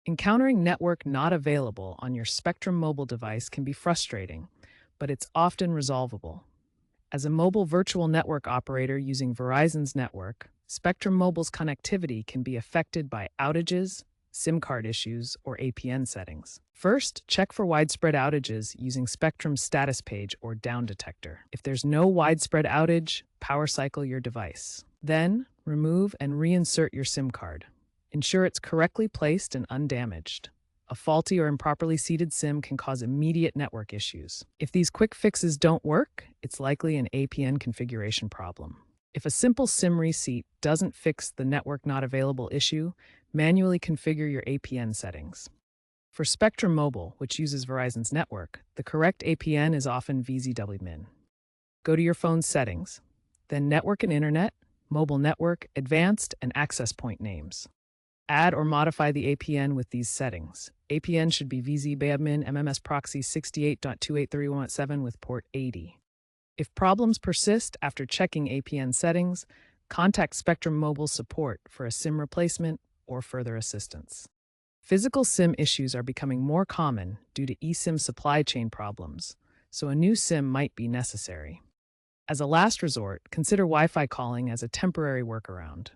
Encountering network not available on your Spectrum mobile device can be frustrating, but it's often resolvable. As a mobile virtual network operator using Verizon's network, Spectrum Mobile's connectivity can be affected by outages, SIM card issues, or APN settings. First, check for widespread outages using Spectrum's status page or down detector. If there's no widespread outage, power cycle your device. Then, remove and reinsert your SIM card. Ensure it's correctly placed and undamaged. A faulty or improperly seated SIM can cause immediate network issues. If these quick fixes don't work, it's likely an APN configuration problem. If a simple SIM reseat doesn't fix the network not available issue, manually configure your APN settings. For Spectrum Mobile, which uses Verizon's network, the correct APN is often VZWMIN. Go to your phone's settings, then Network and Internet, Mobile Network, Advanced, and Access Point names. Add or modify the APN with these settings. APN should be VZWMIN MMS proxy 68.283.1.7 with port 80. If problems persist after checking APN settings, contact Spectrum Mobile support for a SIM replacement or further assistance. Physical SIM issues are becoming more common due to eSIM supply chain problems, so a new SIM might be necessary. As a last resort, consider Wi-Fi calling as a temporary workaround.